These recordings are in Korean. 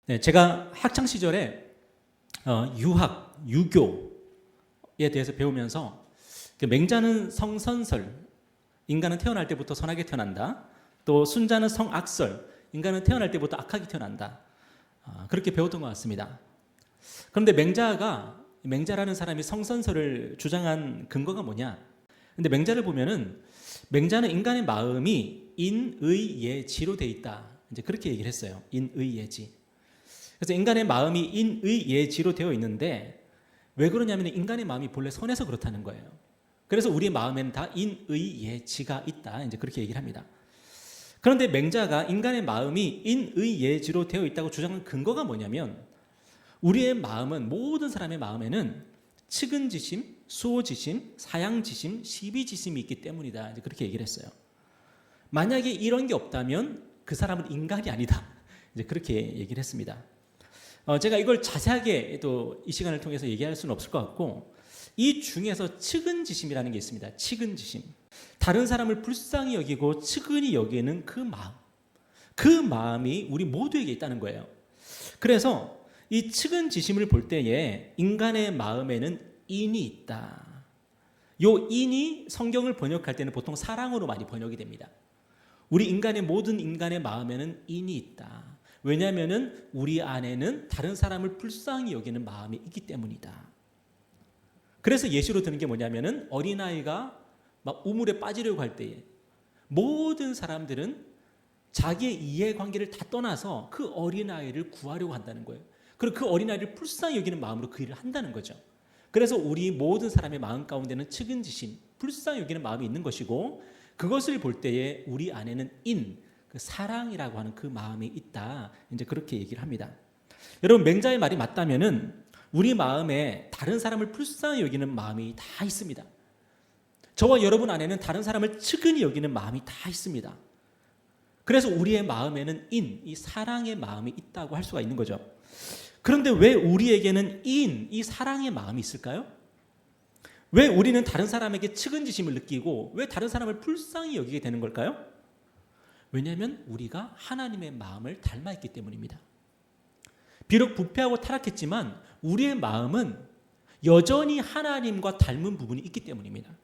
네, 제가 학창 시절에 유학, 유교에 대해서 배우면서 맹자는 성선설, 인간은 태어날 때부터 선하게 태어난다. 또 순자는 성악설, 인간은 태어날 때부터 악하게 태어난다. 그렇게 배웠던 것 같습니다. 그런데 맹자라는 사람이 성선설을 주장한 근거가 뭐냐? 근데 맹자를 보면은 맹자는 인간의 마음이 인의예지로 돼 있다. 이제 그렇게 얘기를 했어요. 인의예지. 그래서 인간의 마음이 인의예지로 되어 있는데 왜 그러냐면 인간의 마음이 본래 선해서 그렇다는 거예요. 그래서 우리의 마음에는 다 인의예지가 있다. 이제 그렇게 얘기를 합니다. 그런데 맹자가 인간의 마음이 인의예지로 되어 있다고 주장한 근거가 뭐냐면 우리의 마음은 모든 사람의 마음에는 측은지심, 수호지심, 사양지심, 시비지심이 있기 때문이다. 이제 그렇게 얘기를 했어요. 만약에 이런 게 없다면 그 사람은 인간이 아니다. 이제 그렇게 얘기를 했습니다. 제가 이걸 자세하게 또 이 시간을 통해서 얘기할 수는 없을 것 같고 이 중에서 측은지심이라는 게 있습니다. 측은지심. 다른 사람을 불쌍히 여기고 측은히 여기는 그 마음이 우리 모두에게 있다는 거예요. 그래서 이 측은지심을 볼 때에 인간의 마음에는 인이 있다. 요 인이 성경을 번역할 때는 보통 사랑으로 많이 번역이 됩니다. 우리 모든 인간의 마음에는 인이 있다. 왜냐하면 우리 안에는 다른 사람을 불쌍히 여기는 마음이 있기 때문이다. 그래서 예시로 드는 게 뭐냐면은 어린아이가 막 우물에 빠지려고 할 때에 모든 사람들은 자기의 이해관계를 다 떠나서 그 어린아이를 구하려고 한다는 거예요. 그리고 그 어린아이를 불쌍히 여기는 마음으로 그 일을 한다는 거죠. 그래서 우리 모든 사람의 마음 가운데는 측은지심, 불쌍히 여기는 마음이 있는 것이고 그것을 볼 때에 우리 안에는 그 사랑이라고 하는 그 마음이 있다. 이제 그렇게 얘기를 합니다. 여러분 맹자의 말이 맞다면은 우리 마음에 다른 사람을 불쌍히 여기는 마음이 다 있습니다. 저와 여러분 안에는 다른 사람을 측은히 여기는 마음이 다 있습니다. 그래서 우리의 마음에는 이 사랑의 마음이 있다고 할 수가 있는 거죠. 그런데 왜 우리에게는 이 사랑의 마음이 있을까요? 왜 우리는 다른 사람에게 측은지심을 느끼고 왜 다른 사람을 불쌍히 여기게 되는 걸까요? 왜냐하면 우리가 하나님의 마음을 닮아 있기 때문입니다. 비록 부패하고 타락했지만 우리의 마음은 여전히 하나님과 닮은 부분이 있기 때문입니다.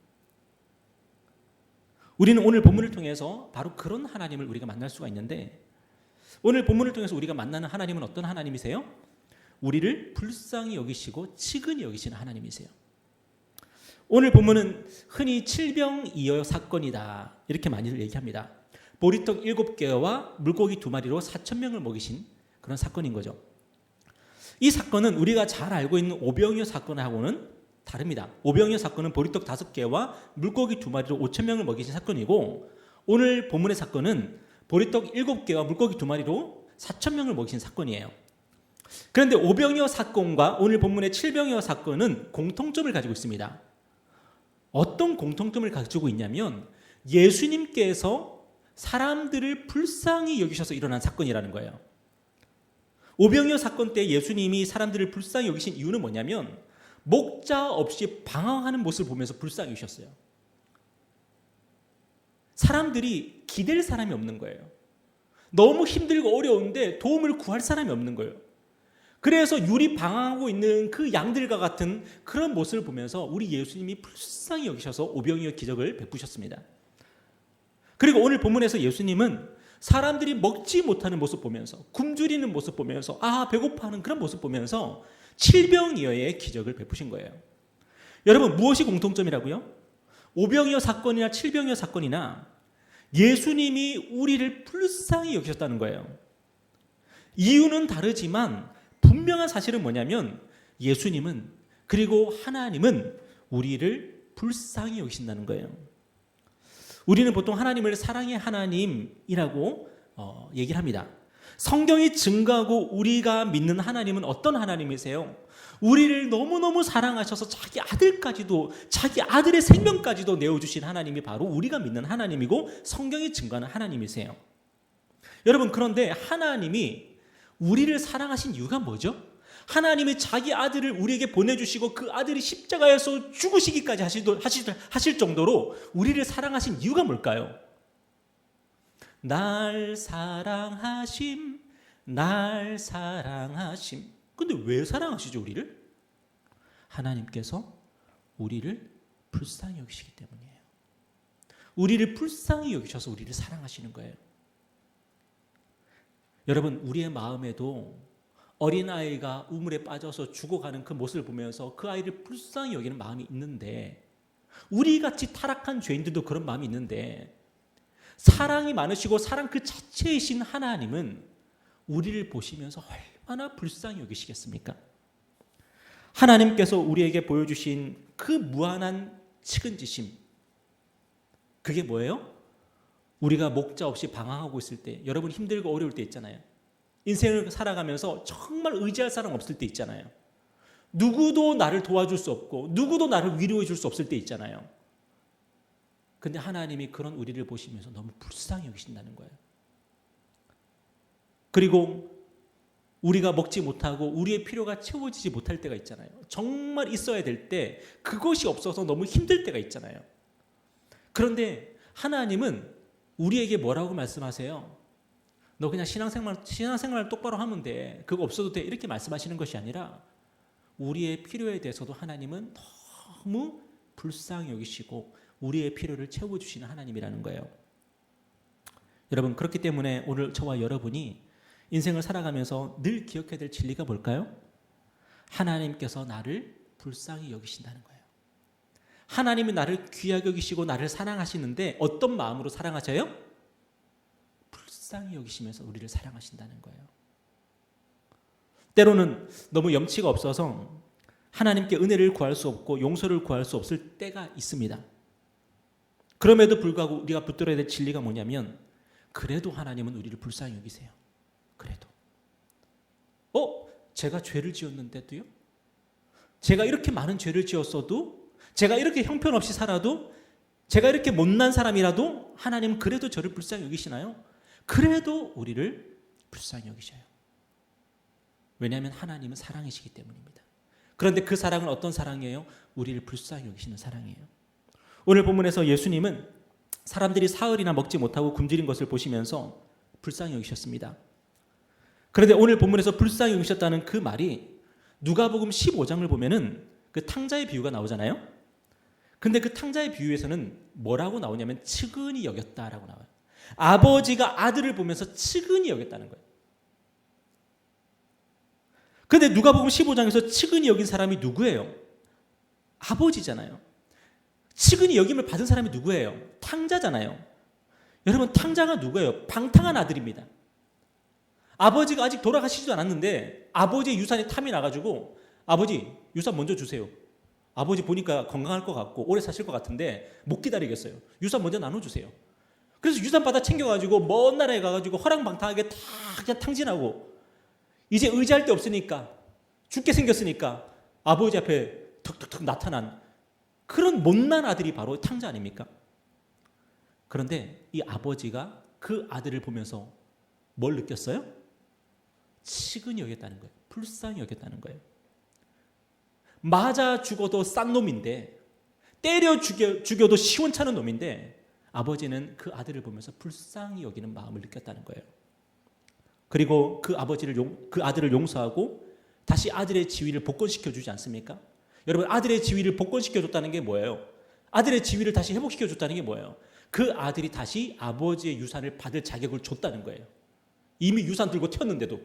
우리는 오늘 본문을 통해서 바로 그런 하나님을 우리가 만날 수가 있는데 오늘 본문을 통해서 우리가 만나는 하나님은 어떤 하나님이세요? 우리를 불쌍히 여기시고 측은히 여기시는 하나님이세요. 오늘 본문은 흔히 칠병이어 사건이다 이렇게 많이들 얘기합니다. 보리떡 7개와 물고기 2마리로 4,000명을 먹이신 그런 사건인 거죠. 이 사건은 우리가 잘 알고 있는 오병이어 사건하고는 다릅니다. 오병이어 사건은 보리떡 5개와 물고기 2마리로 5,000명을 먹이신 사건이고 오늘 본문의 사건은 보리떡 7개와 물고기 2마리로 4,000명을 먹이신 사건이에요. 그런데 오병이어 사건과 오늘 본문의 칠병이어 사건은 공통점을 가지고 있습니다. 어떤 공통점을 가지고 있냐면 예수님께서 사람들을 불쌍히 여기셔서 일어난 사건이라는 거예요. 오병이어 사건 때 예수님이 사람들을 불쌍히 여기신 이유는 뭐냐면 목자 없이 방황하는 모습을 보면서 불쌍히 여기셨어요. 사람들이 기댈 사람이 없는 거예요. 너무 힘들고 어려운데 도움을 구할 사람이 없는 거예요. 그래서 유리 방황하고 있는 그 양들과 같은 그런 모습을 보면서 우리 예수님이 불쌍히 여기셔서 오병이어 기적을 베푸셨습니다. 그리고 오늘 본문에서 예수님은 사람들이 먹지 못하는 모습 보면서 굶주리는 모습 보면서 배고파하는 그런 모습 보면서 칠병이어의 기적을 베푸신 거예요. 여러분 무엇이 공통점이라고요? 오병이어 사건이나 칠병이어 사건이나 예수님이 우리를 불쌍히 여기셨다는 거예요. 이유는 다르지만 분명한 사실은 뭐냐면 예수님은 그리고 하나님은 우리를 불쌍히 여기신다는 거예요. 우리는 보통 하나님을 사랑의 하나님이라고 얘기를 합니다. 성경이 증거하고 우리가 믿는 하나님은 어떤 하나님이세요? 우리를 너무너무 사랑하셔서 자기 아들의 생명까지도 내어주신 하나님이 바로 우리가 믿는 하나님이고 성경이 증거하는 하나님이세요. 여러분 그런데 하나님이 우리를 사랑하신 이유가 뭐죠? 하나님이 자기 아들을 우리에게 보내주시고 그 아들이 십자가에서 죽으시기까지 하실 정도로 우리를 사랑하신 이유가 뭘까요? 날 사랑하심 날 사랑하심. 근데 왜 사랑하시죠, 우리를? 하나님께서 우리를 불쌍히 여기시기 때문이에요. 우리를 불쌍히 여기셔서 우리를 사랑하시는 거예요. 여러분, 우리의 마음에도 어린아이가 우물에 빠져서 죽어가는 그 모습을 보면서 그 아이를 불쌍히 여기는 마음이 있는데, 우리같이 타락한 죄인들도 그런 마음이 있는데, 사랑이 많으시고 사랑 그 자체이신 하나님은 우리를 보시면서 얼마나 불쌍히 여기시겠습니까? 하나님께서 우리에게 보여주신 그 무한한 측은지심, 그게 뭐예요? 우리가 목자 없이 방황하고 있을 때, 여러분 힘들고 어려울 때 있잖아요. 인생을 살아가면서 정말 의지할 사람 없을 때 있잖아요. 누구도 나를 도와줄 수 없고 누구도 나를 위로해 줄 수 없을 때 있잖아요. 근데 하나님이 그런 우리를 보시면서 너무 불쌍히 여기신다는 거예요. 그리고 우리가 먹지 못하고 우리의 필요가 채워지지 못할 때가 있잖아요. 정말 있어야 될 때 그것이 없어서 너무 힘들 때가 있잖아요. 그런데 하나님은 우리에게 뭐라고 말씀하세요? 너 그냥 신앙생활 똑바로 하면 돼. 그거 없어도 돼. 이렇게 말씀하시는 것이 아니라 우리의 필요에 대해서도 하나님은 너무 불쌍히 여기시고 우리의 필요를 채워주시는 하나님이라는 거예요. 여러분, 그렇기 때문에 오늘 저와 여러분이 인생을 살아가면서 늘 기억해야 될 진리가 뭘까요? 하나님께서 나를 불쌍히 여기신다는 거예요. 하나님이 나를 귀하게 여기시고 나를 사랑하시는데 어떤 마음으로 사랑하셔요? 불쌍히 여기시면서 우리를 사랑하신다는 거예요. 때로는 너무 염치가 없어서 하나님께 은혜를 구할 수 없고 용서를 구할 수 없을 때가 있습니다. 그럼에도 불구하고 우리가 붙들어야 될 진리가 뭐냐면, 그래도 하나님은 우리를 불쌍히 여기세요. 그래도 제가 죄를 지었는데도요? 제가 이렇게 많은 죄를 지었어도, 제가 이렇게 형편없이 살아도, 제가 이렇게 못난 사람이라도 하나님은 그래도 저를 불쌍히 여기시나요? 그래도 우리를 불쌍히 여기셔요. 왜냐하면 하나님은 사랑이시기 때문입니다. 그런데 그 사랑은 어떤 사랑이에요? 우리를 불쌍히 여기시는 사랑이에요. 오늘 본문에서 예수님은 사람들이 사흘이나 먹지 못하고 굶주린 것을 보시면서 불쌍히 여기셨습니다. 그런데 오늘 본문에서 불쌍히 여기셨다는 그 말이 누가복음 15장을 보면은 그 탕자의 비유가 나오잖아요. 근데 그 탕자의 비유에서는 뭐라고 나오냐면 측은히 여겼다라고 나와요. 아버지가 아들을 보면서 측은히 여겼다는 거예요. 근데 누가복음 15장에서 측은히 여긴 사람이 누구예요? 아버지잖아요. 측은히 여김을 받은 사람이 누구예요? 탕자잖아요. 여러분, 탕자가 누구예요? 방탕한 아들입니다. 아버지가 아직 돌아가시지도 않았는데 아버지의 유산이 탐이 나가지고, 아버지 유산 먼저 주세요. 아버지 보니까 건강할 것 같고 오래 사실 것 같은데 못 기다리겠어요. 유산 먼저 나눠주세요. 그래서 유산 받아 챙겨가지고 먼 나라에 가가지고 허랑방탕하게 다 그냥 탕진하고, 이제 의지할 데 없으니까, 죽게 생겼으니까 아버지 앞에 턱턱턱 나타난 그런 못난 아들이 바로 탕자 아닙니까? 그런데 이 아버지가 그 아들을 보면서 뭘 느꼈어요? 측은히 여겼다는 거예요. 불쌍히 여겼다는 거예요. 맞아 죽어도 싼 놈인데, 때려 죽여도 시원찮은 놈인데, 아버지는 그 아들을 보면서 불쌍히 여기는 마음을 느꼈다는 거예요. 그리고 그 아들을 용서하고 다시 아들의 지위를 복권시켜 주지 않습니까? 여러분, 아들의 지위를 복권시켜 줬다는 게 뭐예요? 아들의 지위를 다시 회복시켜 줬다는 게 뭐예요? 그 아들이 다시 아버지의 유산을 받을 자격을 줬다는 거예요. 이미 유산 들고 튀었는데도.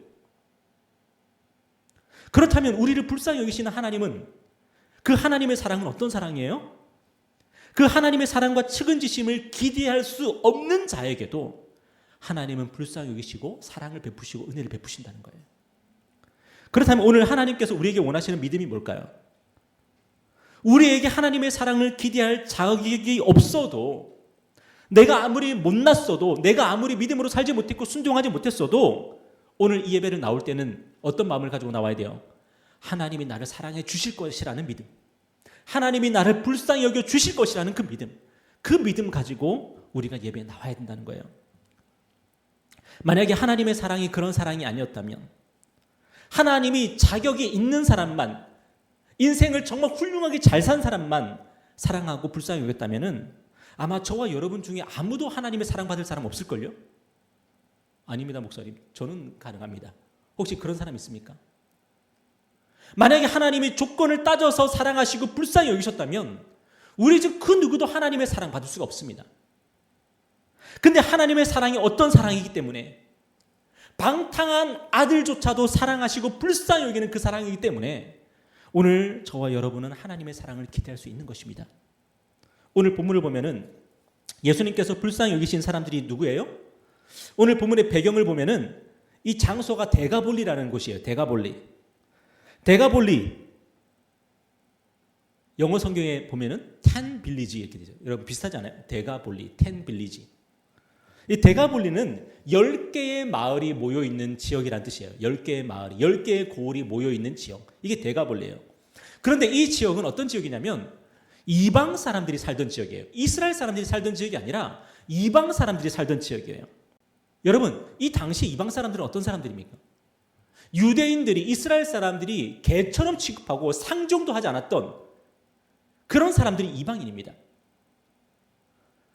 그렇다면 우리를 불쌍히 여기시는 하나님은, 그 하나님의 사랑은 어떤 사랑이에요? 그 하나님의 사랑과 측은지심을 기대할 수 없는 자에게도 하나님은 불쌍히 여기시고 사랑을 베푸시고 은혜를 베푸신다는 거예요. 그렇다면 오늘 하나님께서 우리에게 원하시는 믿음이 뭘까요? 우리에게 하나님의 사랑을 기대할 자격이 없어도, 내가 아무리 못났어도, 내가 아무리 믿음으로 살지 못했고 순종하지 못했어도 오늘 이 예배를 나올 때는 어떤 마음을 가지고 나와야 돼요? 하나님이 나를 사랑해 주실 것이라는 믿음, 하나님이 나를 불쌍히 여겨 주실 것이라는 그 믿음, 그 믿음 가지고 우리가 예배에 나와야 된다는 거예요. 만약에 하나님의 사랑이 그런 사랑이 아니었다면, 하나님이 자격이 있는 사람만, 인생을 정말 훌륭하게 잘 산 사람만 사랑하고 불쌍히 여겼다면 아마 저와 여러분 중에 아무도 하나님의 사랑받을 사람 없을걸요? 아닙니다, 목사님. 저는 가능합니다. 혹시 그런 사람 있습니까? 만약에 하나님이 조건을 따져서 사랑하시고 불쌍히 여기셨다면 우리 중 그 누구도 하나님의 사랑 받을 수가 없습니다. 근데 하나님의 사랑이 어떤 사랑이기 때문에 방탕한 아들조차도 사랑하시고 불쌍히 여기는 그 사랑이기 때문에 오늘 저와 여러분은 하나님의 사랑을 기대할 수 있는 것입니다. 오늘 본문을 보면은 예수님께서 불쌍히 여기신 사람들이 누구예요? 오늘 본문의 배경을 보면은 이 장소가 데가볼리라는 곳이에요. 데가볼리. 영어 성경에 보면은 텐 빌리지 이렇게 되죠. 여러분 비슷하지 않아요? 데가볼리, 텐 빌리지. 이 데가볼리는 10개의 마을이 모여 있는 지역이란 뜻이에요. 10개의 마을이, 10개의 고을이 모여 있는 지역. 이게 데가볼리예요. 그런데 이 지역은 어떤 지역이냐면 이방 사람들이 살던 지역이에요. 이스라엘 사람들이 살던 지역이 아니라 이방 사람들이 살던 지역이에요. 여러분, 이 당시 이방 사람들은 어떤 사람들입니까? 유대인들이, 이스라엘 사람들이 개처럼 취급하고 상종도 하지 않았던 그런 사람들이 이방인입니다.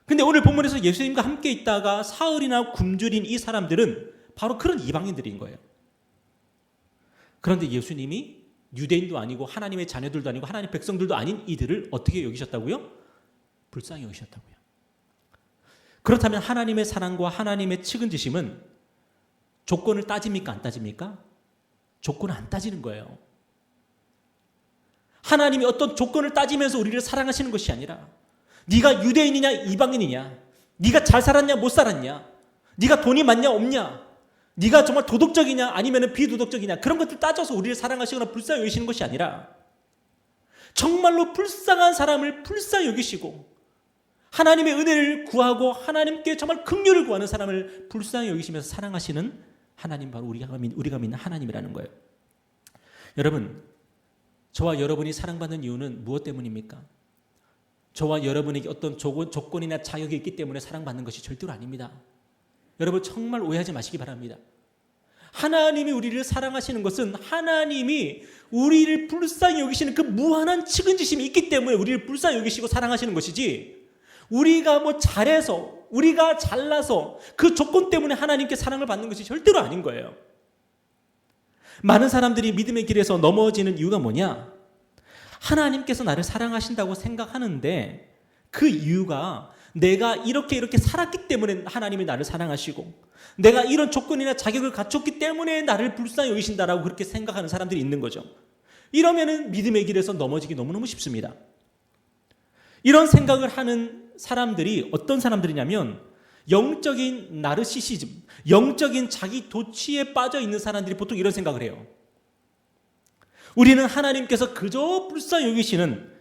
근데 오늘 본문에서 예수님과 함께 있다가 사흘이나 굶주린 이 사람들은 바로 그런 이방인들인 거예요. 그런데 예수님이 유대인도 아니고 하나님의 자녀들도 아니고 하나님의 백성들도 아닌 이들을 어떻게 여기셨다고요? 불쌍히 여기셨다고요. 그렇다면 하나님의 사랑과 하나님의 측은지심은 조건을 따집니까? 안 따집니까? 조건을 안 따지는 거예요. 하나님이 어떤 조건을 따지면서 우리를 사랑하시는 것이 아니라 네가 유대인이냐 이방인이냐, 네가 잘 살았냐 못 살았냐, 네가 돈이 많냐 없냐, 네가 정말 도덕적이냐 아니면 비도덕적이냐, 그런 것들 따져서 우리를 사랑하시거나 불쌍히 여기시는 것이 아니라 정말로 불쌍한 사람을 불쌍히 여기시고 하나님의 은혜를 구하고 하나님께 정말 긍휼을 구하는 사람을 불쌍히 여기시면서 사랑하시는 하나님, 바로 우리가 믿는 하나님이라는 거예요. 여러분, 저와 여러분이 사랑받는 이유는 무엇 때문입니까? 저와 여러분에게 어떤 조건이나 자격이 있기 때문에 사랑받는 것이 절대로 아닙니다. 여러분 정말 오해하지 마시기 바랍니다. 하나님이 우리를 사랑하시는 것은 하나님이 우리를 불쌍히 여기시는 그 무한한 측은지심이 있기 때문에 우리를 불쌍히 여기시고 사랑하시는 것이지, 우리가 뭐 잘해서, 우리가 잘나서 그 조건 때문에 하나님께 사랑을 받는 것이 절대로 아닌 거예요. 많은 사람들이 믿음의 길에서 넘어지는 이유가 뭐냐? 하나님께서 나를 사랑하신다고 생각하는데 그 이유가 내가 이렇게 살았기 때문에 하나님이 나를 사랑하시고 내가 이런 조건이나 자격을 갖췄기 때문에 나를 불쌍히 여기신다라고 그렇게 생각하는 사람들이 있는 거죠. 이러면은 믿음의 길에서 넘어지기 너무너무 쉽습니다. 이런 생각을 하는 사람들이 어떤 사람들이냐면 영적인 나르시시즘, 영적인 자기 도취에 빠져 있는 사람들이 보통 이런 생각을 해요. 우리는 하나님께서 그저 불쌍히 여기시는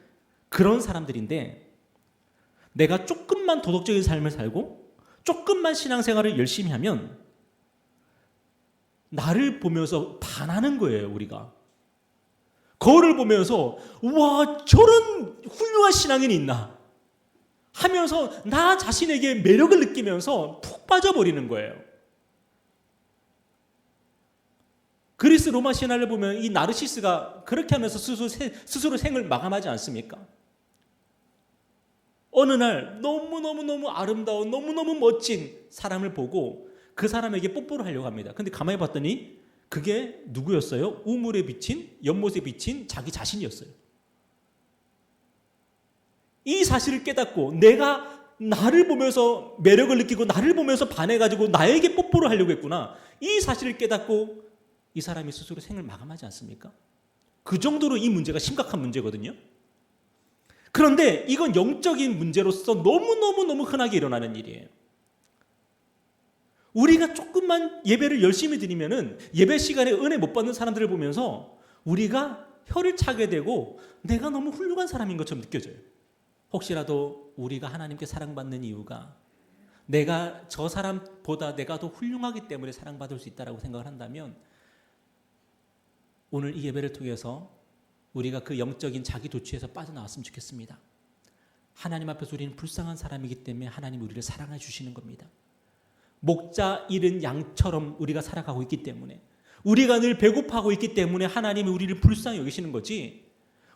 그런 사람들인데 내가 조금만 도덕적인 삶을 살고 조금만 신앙생활을 열심히 하면 나를 보면서 반하는 거예요. 우리가 거울을 보면서 와, 저런 훌륭한 신앙인이 있나 하면서 나 자신에게 매력을 느끼면서 푹 빠져버리는 거예요. 그리스 로마 신화를 보면 이 나르시스가 그렇게 하면서 스스로 생을 마감하지 않습니까? 어느 날 너무너무 아름다운 너무너무 멋진 사람을 보고 그 사람에게 뽀뽀를 하려고 합니다. 근데 가만히 봤더니 그게 누구였어요? 우물에 비친, 연못에 비친 자기 자신이었어요. 이 사실을 깨닫고 내가 나를 보면서 매력을 느끼고 나를 보면서 반해가지고 나에게 뽀뽀를 하려고 했구나, 이 사실을 깨닫고 이 사람이 스스로 생을 마감하지 않습니까? 그 정도로 이 문제가 심각한 문제거든요. 그런데 이건 영적인 문제로서 너무너무 흔하게 일어나는 일이에요. 우리가 조금만 예배를 열심히 드리면은 예배 시간에 은혜 못 받는 사람들을 보면서 우리가 혀를 차게 되고 내가 너무 훌륭한 사람인 것처럼 느껴져요. 혹시라도 우리가 하나님께 사랑받는 이유가 내가 저 사람보다 내가 더 훌륭하기 때문에 사랑받을 수 있다고 생각을 한다면 오늘 이 예배를 통해서 우리가 그 영적인 자기 도취에서 빠져나왔으면 좋겠습니다. 하나님 앞에서 우리는 불쌍한 사람이기 때문에 하나님이 우리를 사랑해 주시는 겁니다. 목자 잃은 양처럼 우리가 살아가고 있기 때문에, 우리가 늘 배고파하고 있기 때문에 하나님이 우리를 불쌍히 여기시는 거지,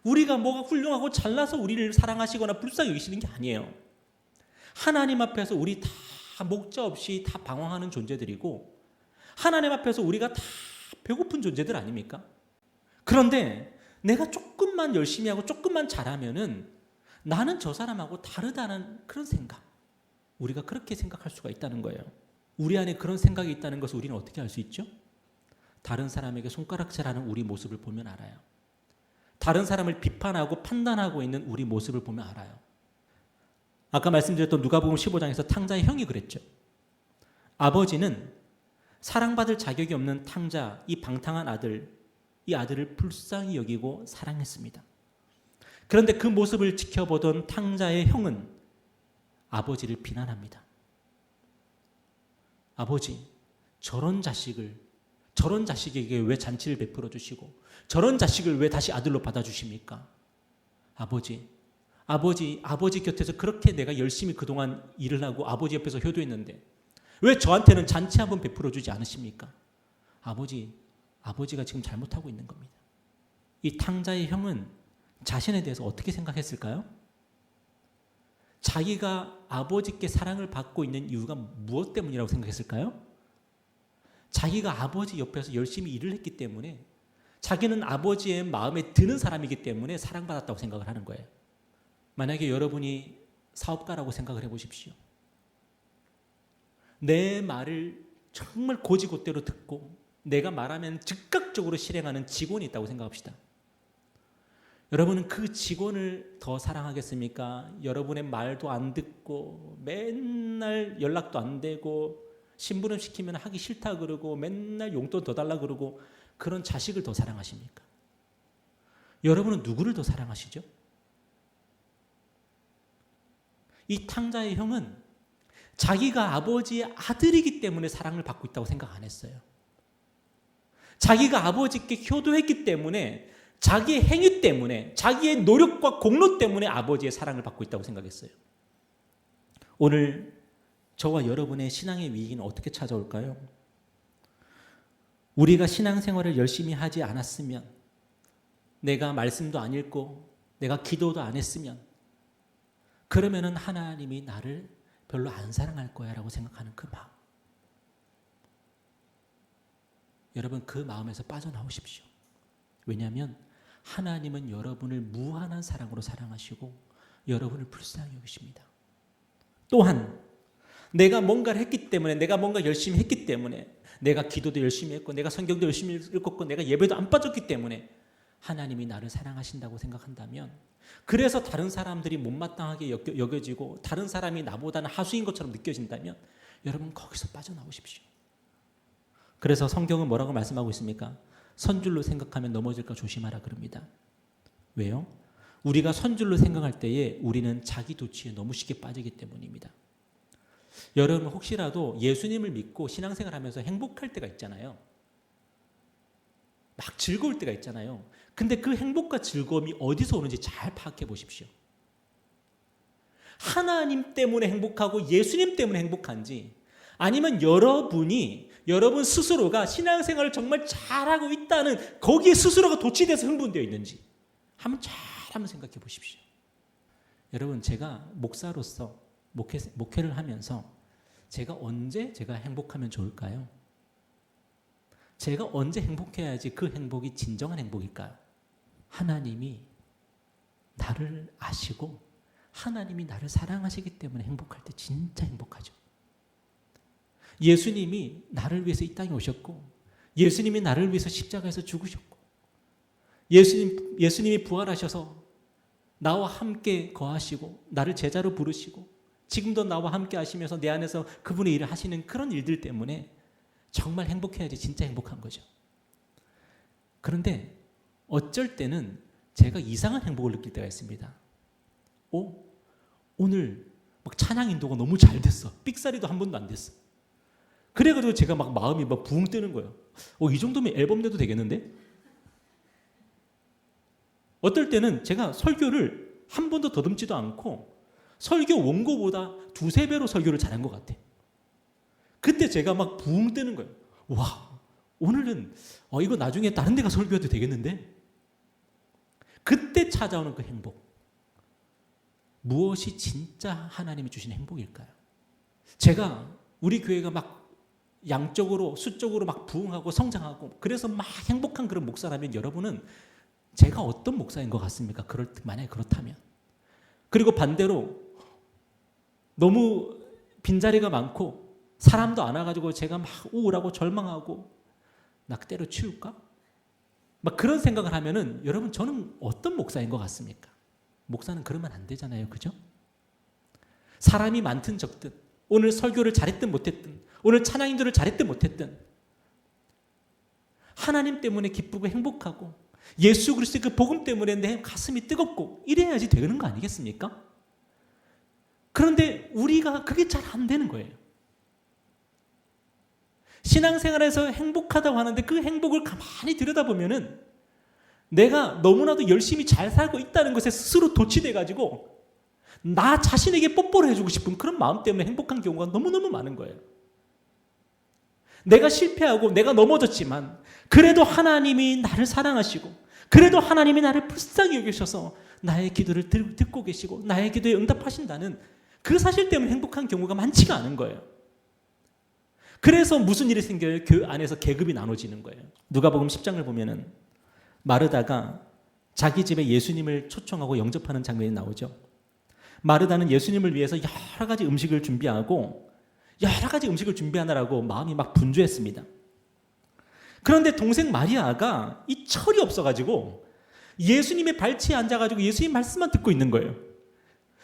우리가 뭐가 훌륭하고 잘나서 우리를 사랑하시거나 불쌍히 여기시는 게 아니에요. 하나님 앞에서 우리 다 목자 없이 다 방황하는 존재들이고 하나님 앞에서 우리가 다 배고픈 존재들 아닙니까? 그런데 내가 조금만 열심히 하고 조금만 잘하면은 나는 저 사람하고 다르다는 그런 생각. 우리가 그렇게 생각할 수가 있다는 거예요. 우리 안에 그런 생각이 있다는 것을 우리는 어떻게 알 수 있죠? 다른 사람에게 손가락질하는 우리 모습을 보면 알아요. 다른 사람을 비판하고 판단하고 있는 우리 모습을 보면 알아요. 아까 말씀드렸던 누가복음 15장에서 탕자의 형이 그랬죠. 아버지는 사랑받을 자격이 없는 탕자, 이 방탕한 아들, 이 아들을 불쌍히 여기고 사랑했습니다. 그런데 그 모습을 지켜보던 탕자의 형은 아버지를 비난합니다. 아버지, 저런 자식에게 왜 잔치를 베풀어 주시고 저런 자식을 왜 다시 아들로 받아주십니까? 아버지 곁에서 그렇게 내가 열심히 그동안 일을 하고 아버지 옆에서 효도했는데 왜 저한테는 잔치 한번 베풀어 주지 않으십니까? 아버지가 지금 잘못하고 있는 겁니다. 이 탕자의 형은 자신에 대해서 어떻게 생각했을까요? 자기가 아버지께 사랑을 받고 있는 이유가 무엇 때문이라고 생각했을까요? 자기가 아버지 옆에서 열심히 일을 했기 때문에 자기는 아버지의 마음에 드는 사람이기 때문에 사랑받았다고 생각을 하는 거예요. 만약에 여러분이 사업가라고 생각을 해보십시오. 내 말을 정말 고지고대로 듣고 내가 말하면 즉각적으로 실행하는 직원이 있다고 생각합시다. 여러분은 그 직원을 더 사랑하겠습니까? 여러분의 말도 안 듣고 맨날 연락도 안 되고 심부름 시키면 하기 싫다 그러고 맨날 용돈 더 달라 그러고 그런 자식을 더 사랑하십니까? 여러분은 누구를 더 사랑하시죠? 이 탕자의 형은 자기가 아버지의 아들이기 때문에 사랑을 받고 있다고 생각 안 했어요. 자기가 아버지께 효도했기 때문에 자기의 행위 때문에 자기의 노력과 공로 때문에 아버지의 사랑을 받고 있다고 생각했어요. 오늘 저와 여러분의 신앙의 위기는 어떻게 찾아올까요? 우리가 신앙생활을 열심히 하지 않았으면, 내가 말씀도 안 읽고 내가 기도도 안 했으면, 그러면은 하나님이 나를 별로 안 사랑할 거야 라고 생각하는 그 마음. 여러분, 그 마음에서 빠져나오십시오. 왜냐하면 하나님은 여러분을 무한한 사랑으로 사랑하시고 여러분을 불쌍히 여기십니다. 또한 내가 뭔가를 했기 때문에, 내가 뭔가 열심히 했기 때문에, 내가 기도도 열심히 했고 내가 성경도 열심히 읽었고 내가 예배도 안 빠졌기 때문에 하나님이 나를 사랑하신다고 생각한다면, 그래서 다른 사람들이 못마땅하게 여겨지고 다른 사람이 나보다는 하수인 것처럼 느껴진다면 여러분 거기서 빠져나오십시오. 그래서 성경은 뭐라고 말씀하고 있습니까? 선줄로 생각하면 넘어질까 조심하라 그럽니다. 왜요? 우리가 선줄로 생각할 때에 우리는 자기 도취에 너무 쉽게 빠지기 때문입니다. 여러분 혹시라도 예수님을 믿고 신앙생활하면서 행복할 때가 있잖아요. 막 즐거울 때가 있잖아요. 근데 그 행복과 즐거움이 어디서 오는지 잘 파악해 보십시오. 하나님 때문에 행복하고 예수님 때문에 행복한지, 아니면 여러분 스스로가 신앙생활을 정말 잘하고 있다는 거기에 스스로가 도취돼서 흥분되어 있는지 한번 생각해 보십시오. 여러분, 제가 목사로서 목회를 하면서 제가 언제 행복하면 좋을까요? 제가 언제 행복해야지 그 행복이 진정한 행복일까요? 하나님이 나를 아시고 하나님이 나를 사랑하시기 때문에 행복할 때 진짜 행복하죠. 예수님이 나를 위해서 이 땅에 오셨고 예수님이 나를 위해서 십자가에서 죽으셨고 예수님이 부활하셔서 나와 함께 거하시고 나를 제자로 부르시고 지금도 나와 함께 하시면서 내 안에서 그분의 일을 하시는 그런 일들 때문에 정말 행복해야지 진짜 행복한 거죠. 그런데 어쩔 때는 제가 이상한 행복을 느낄 때가 있습니다. 오늘 막 찬양 인도가 너무 잘 됐어. 삑사리도 한 번도 안 됐어. 그래가지고 제가 막 마음이 막 붕 뜨는 거예요. 이 정도면 앨범 내도 되겠는데? 어떨 때는 제가 설교를 한 번도 더듬지도 않고 설교 원고보다 2-3배로 설교를 잘한 것 같아. 그때 제가 막 붕 뜨는 거예요. 와, 오늘은 이거 나중에 다른 데가 설교해도 되겠는데? 그때 찾아오는 그 행복. 무엇이 진짜 하나님이 주신 행복일까요? 제가 우리 교회가 막 양적으로 수적으로 막 부흥하고 성장하고 그래서 막 행복한 그런 목사라면 여러분은 제가 어떤 목사인 것 같습니까? 만약에 그렇다면. 그리고 반대로 너무 빈자리가 많고 사람도 안 와가지고 제가 막 우울하고 절망하고 나 때려치울까? 막 그런 생각을 하면은 여러분 저는 어떤 목사인 것 같습니까? 목사는 그러면 안 되잖아요. 그죠? 사람이 많든 적든 오늘 설교를 잘했든 못했든 오늘 찬양 인도를 잘했든 못했든 하나님 때문에 기쁘고 행복하고 예수 그리스도의 그 복음 때문에 내 가슴이 뜨겁고 이래야지 되는 거 아니겠습니까? 그런데 우리가 그게 잘 안 되는 거예요. 신앙생활에서 행복하다고 하는데 그 행복을 가만히 들여다보면은 내가 너무나도 열심히 잘 살고 있다는 것에 스스로 도취돼가지고 나 자신에게 뽀뽀를 해주고 싶은 그런 마음 때문에 행복한 경우가 너무너무 많은 거예요. 내가 실패하고 내가 넘어졌지만 그래도 하나님이 나를 사랑하시고 그래도 하나님이 나를 불쌍히 여기셔서 나의 기도를 듣고 계시고 나의 기도에 응답하신다는 그 사실 때문에 행복한 경우가 많지가 않은 거예요. 그래서 무슨 일이 생겨요? 그 안에서 계급이 나눠지는 거예요. 누가복음 10장을 보면은 마르다가 자기 집에 예수님을 초청하고 영접하는 장면이 나오죠. 마르다는 예수님을 위해서 여러 가지 음식을 준비하고 여러 가지 음식을 준비하느라고 마음이 막 분주했습니다. 그런데 동생 마리아가 이 철이 없어가지고 예수님의 발치에 앉아가지고 예수님 말씀만 듣고 있는 거예요.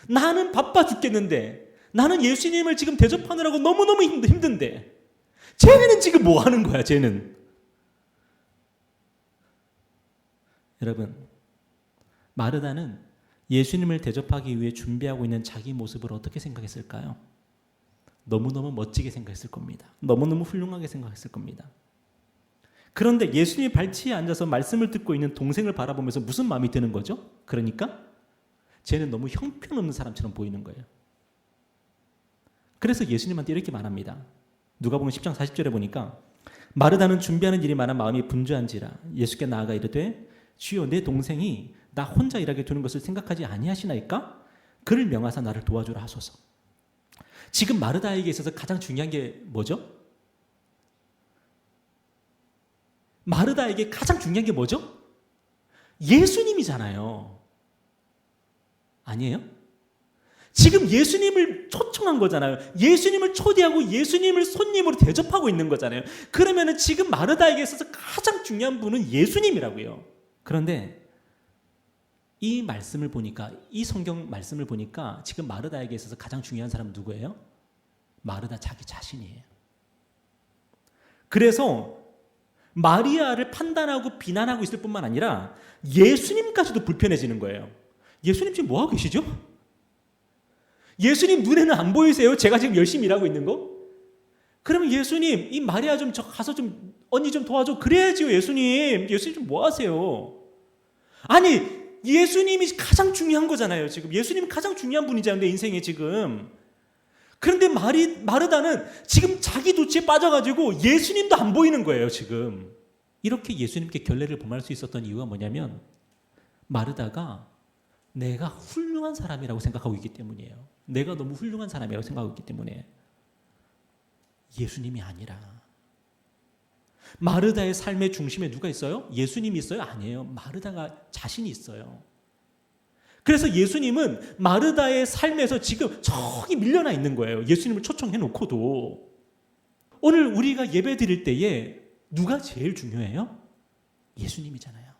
나는 바빠 죽겠는데 나는 예수님을 지금 대접하느라고 너무너무 힘든데 쟤는 지금 뭐 하는 거야 쟤는. 여러분 마르다는 예수님을 대접하기 위해 준비하고 있는 자기 모습을 어떻게 생각했을까요? 너무너무 멋지게 생각했을 겁니다. 너무너무 훌륭하게 생각했을 겁니다. 그런데 예수님의 발치에 앉아서 말씀을 듣고 있는 동생을 바라보면서 무슨 마음이 드는 거죠? 그러니까 쟤는 너무 형편없는 사람처럼 보이는 거예요. 그래서 예수님한테 이렇게 말합니다. 누가복음 10장 40절에 보니까 마르다는 준비하는 일이 많아 마음이 분주한지라 예수께 나아가 이르되 주여 내 동생이 나 혼자 일하게 두는 것을 생각하지 아니하시나이까? 그를 명하사 나를 도와주라 하소서. 지금 마르다에게 있어서 가장 중요한 게 뭐죠? 마르다에게 가장 중요한 게 뭐죠? 예수님이잖아요. 아니에요? 지금 예수님을 초청한 거잖아요. 예수님을 초대하고 예수님을 손님으로 대접하고 있는 거잖아요. 그러면 지금 마르다에게 있어서 가장 중요한 분은 예수님이라고요. 그런데 이 말씀을 보니까 이 성경 말씀을 보니까 지금 마르다에게 있어서 가장 중요한 사람은 누구예요? 마르다 자기 자신이에요. 그래서 마리아를 판단하고 비난하고 있을 뿐만 아니라 예수님까지도 불편해지는 거예요. 예수님 지금 뭐 하고 계시죠? 예수님 눈에는 안 보이세요? 제가 지금 열심히 일하고 있는 거? 그러면 예수님 이 마리아 좀 가서 좀 언니 좀 도와줘. 그래야지요. 예수님 좀 뭐 하세요? 아니 예수님이 가장 중요한 거잖아요. 지금 예수님이 가장 중요한 분이잖아요. 내 인생에 지금. 그런데 마르다는 지금 자기 도취에 빠져가지고 예수님도 안 보이는 거예요. 지금. 이렇게 예수님께 결례를 범할 수 있었던 이유가 뭐냐면 마르다가 내가 훌륭한 사람이라고 생각하고 있기 때문이에요. 내가 너무 훌륭한 사람이라고 생각하고 있기 때문에. 예수님이 아니라 마르다의 삶의 중심에 누가 있어요? 예수님이 있어요? 아니에요. 마르다가 자신이 있어요. 그래서 예수님은 마르다의 삶에서 지금 저기 밀려나 있는 거예요. 예수님을 초청해 놓고도. 오늘 우리가 예배 드릴 때에 누가 제일 중요해요? 예수님이잖아요.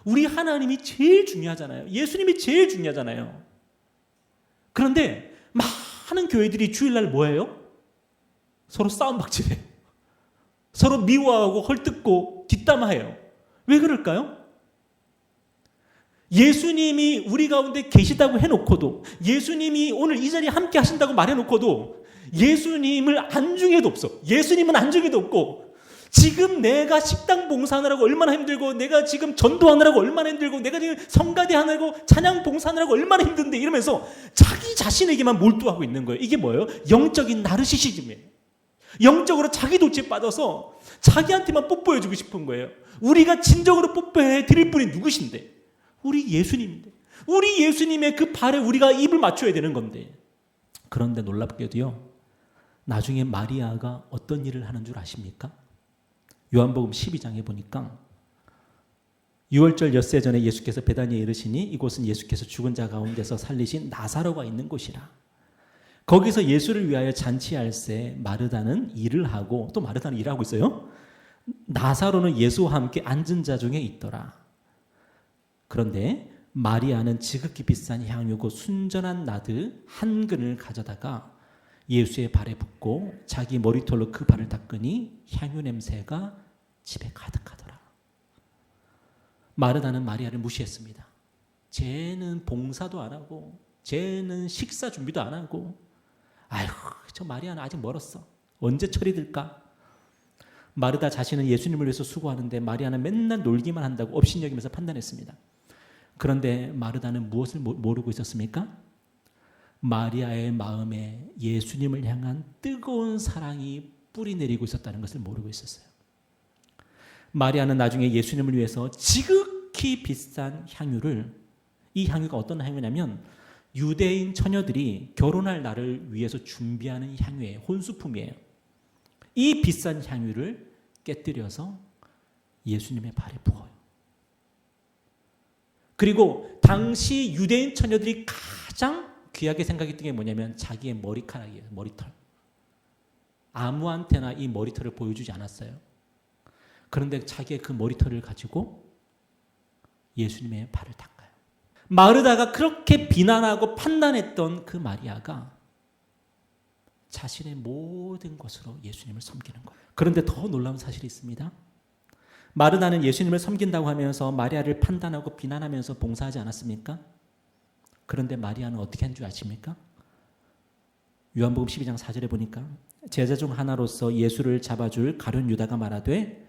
우리 하나님이 제일 중요하잖아요. 예수님이 제일 중요하잖아요. 그런데 많은 교회들이 주일날 뭐예요? 서로 싸움박질해요. 서로 미워하고 헐뜯고 뒷담화해요. 왜 그럴까요? 예수님이 우리 가운데 계시다고 해놓고도 예수님이 오늘 이 자리에 함께 하신다고 말해놓고도 예수님을 안중에도 없어. 예수님은 안중에도 없고 지금 내가 식당 봉사하느라고 얼마나 힘들고 내가 지금 전도하느라고 얼마나 힘들고 내가 지금 성가대 하느라고 찬양 봉사하느라고 얼마나 힘든데 이러면서 자기 자신에게만 몰두하고 있는 거예요. 이게 뭐예요? 영적인 나르시시즘이에요. 영적으로 자기 도취에 빠져서 자기한테만 뽀뽀해주고 싶은 거예요. 우리가 진정으로 뽀뽀해 드릴 분이 누구신데? 우리 예수님인데. 우리 예수님의 그 발에 우리가 입을 맞춰야 되는 건데. 그런데 놀랍게도요. 나중에 마리아가 어떤 일을 하는 줄 아십니까? 요한복음 12장에 보니까 유월절 엿새 전에 예수께서 베다니에 이르시니 이곳은 예수께서 죽은 자 가운데서 살리신 나사로가 있는 곳이라. 거기서 예수를 위하여 잔치할새 마르다는 일을 하고, 또 마르다는 일을 하고 있어요. 나사로는 예수와 함께 앉은 자 중에 있더라. 그런데 마리아는 지극히 비싼 향유 곧 순전한 나드 한 근을 가져다가 예수의 발에 붓고 자기 머리털로 그 발을 닦으니 향유 냄새가 집에 가득하더라. 마르다는 마리아를 무시했습니다. 쟤는 봉사도 안 하고 쟤는 식사 준비도 안 하고, 아이고 저 마리아는 아직 멀었어. 언제 철이 들까? 마르다 자신은 예수님을 위해서 수고하는데 마리아는 맨날 놀기만 한다고 업신여기면서 판단했습니다. 그런데 마르다는 무엇을 모르고 있었습니까? 마리아의 마음에 예수님을 향한 뜨거운 사랑이 뿌리내리고 있었다는 것을 모르고 있었어요. 마리아는 나중에 예수님을 위해서 지극히 비싼 향유를, 이 향유가 어떤 향유냐면 유대인 처녀들이 결혼할 날을 위해서 준비하는 향유예요. 혼수품이에요. 이 비싼 향유를 깨뜨려서 예수님의 발에 부어요. 그리고 당시 유대인 처녀들이 가장 귀하게 생각했던 게 뭐냐면 자기의 머리카락이에요. 머리털. 아무한테나 이 머리털을 보여주지 않았어요. 그런데 자기의 그 머리털을 가지고 예수님의 발을 닦아요. 마르다가 그렇게 비난하고 판단했던 그 마리아가 자신의 모든 것으로 예수님을 섬기는 거예요. 그런데 더 놀라운 사실이 있습니다. 마르다는 예수님을 섬긴다고 하면서 마리아를 판단하고 비난하면서 봉사하지 않았습니까? 그런데 마리아는 어떻게 한 줄 아십니까? 요한복음 12장 4절에 보니까 제자 중 하나로서 예수를 잡아줄 가룟 유다가 말하되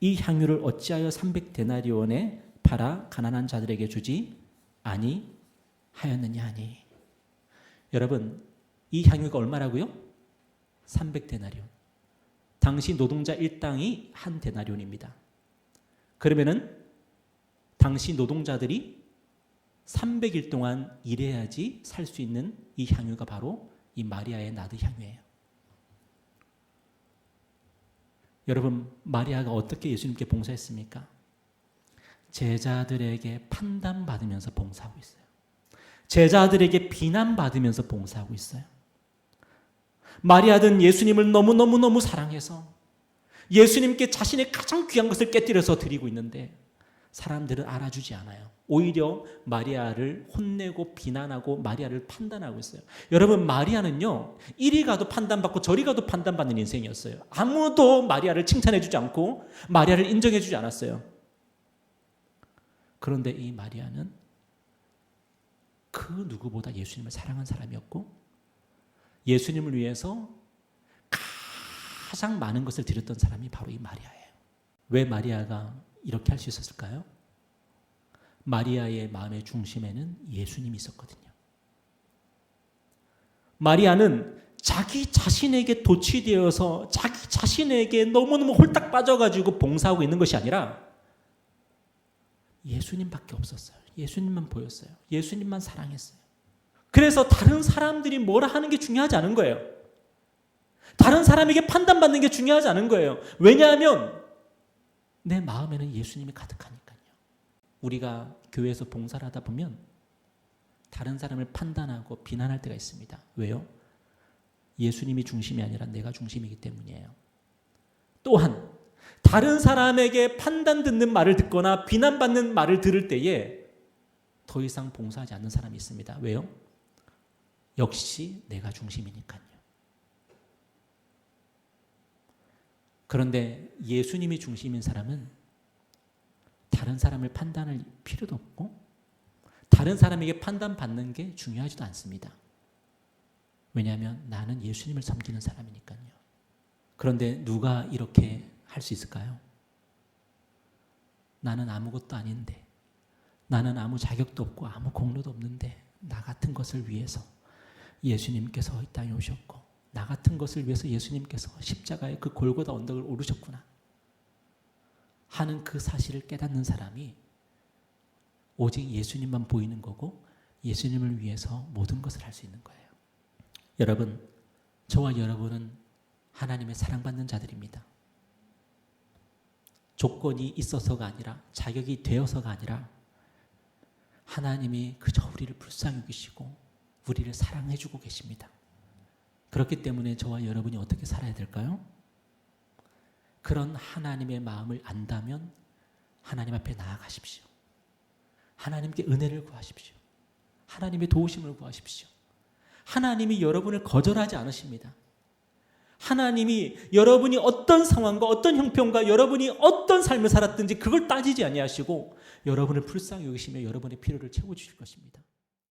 이 향유를 어찌하여 300데나리온에 팔아 가난한 자들에게 주지 아니하였느냐 하니. 여러분, 이 향유가 얼마라고요? 300데나리온. 당시 노동자 일당이 한 데나리온입니다. 그러면은 당시 노동자들이 300일 동안 일해야지 살 수 있는 이 향유가 바로 이 마리아의 나드 향유예요. 여러분, 마리아가 어떻게 예수님께 봉사했습니까? 제자들에게 판단받으면서 봉사하고 있어요. 제자들에게 비난받으면서 봉사하고 있어요. 마리아는 예수님을 너무너무 사랑해서 예수님께 자신의 가장 귀한 것을 깨뜨려서 드리고 있는데 사람들은 알아주지 않아요. 오히려 마리아를 혼내고 비난하고 마리아를 판단하고 있어요. 여러분, 마리아는요, 이리 가도 판단받고 저리 가도 판단받는 인생이었어요. 아무도 마리아를 칭찬해주지 않고 마리아를 인정해주지 않았어요. 그런데 이 마리아는 그 누구보다 예수님을 사랑한 사람이었고 예수님을 위해서 가장 많은 것을 드렸던 사람이 바로 이 마리아예요. 왜 마리아가 이렇게 할 수 있었을까요? 마리아의 마음의 중심에는 예수님이 있었거든요. 마리아는 자기 자신에게 도취되어서 자기 자신에게 너무너무 홀딱 빠져가지고 봉사하고 있는 것이 아니라 예수님밖에 없었어요. 예수님만 보였어요. 예수님만 사랑했어요. 그래서 다른 사람들이 뭐라 하는 게 중요하지 않은 거예요. 다른 사람에게 판단받는 게 중요하지 않은 거예요. 왜냐하면 내 마음에는 예수님이 가득하니까요. 우리가 교회에서 봉사를 하다 보면 다른 사람을 판단하고 비난할 때가 있습니다. 왜요? 예수님이 중심이 아니라 내가 중심이기 때문이에요. 또한 다른 사람에게 판단 듣는 말을 듣거나 비난받는 말을 들을 때에 더 이상 봉사하지 않는 사람이 있습니다. 왜요? 역시 내가 중심이니까요. 그런데 예수님이 중심인 사람은 다른 사람을 판단할 필요도 없고 다른 사람에게 판단받는 게 중요하지도 않습니다. 왜냐하면 나는 예수님을 섬기는 사람이니까요. 그런데 누가 이렇게 할 수 있을까요? 나는 아무것도 아닌데, 나는 아무 자격도 없고 아무 공로도 없는데 나 같은 것을 위해서 예수님께서 이 땅에 오셨고 나 같은 것을 위해서 예수님께서 십자가의 그 골고다 언덕을 오르셨구나 하는 그 사실을 깨닫는 사람이 오직 예수님만 보이는 거고 예수님을 위해서 모든 것을 할 수 있는 거예요. 여러분, 저와 여러분은 하나님의 사랑받는 자들입니다. 조건이 있어서가 아니라, 자격이 되어서가 아니라 하나님이 그저 우리를 불쌍히 여기시고 우리를 사랑해 주고 계십니다. 그렇기 때문에 저와 여러분이 어떻게 살아야 될까요? 그런 하나님의 마음을 안다면 하나님 앞에 나아가십시오. 하나님께 은혜를 구하십시오. 하나님의 도우심을 구하십시오. 하나님이 여러분을 거절하지 않으십니다. 하나님이 여러분이 어떤 상황과 어떤 형편과 여러분이 어떤 삶을 살았든지 그걸 따지지 아니하시고 여러분을 불쌍히 여기시며 여러분의 필요를 채워주실 것입니다.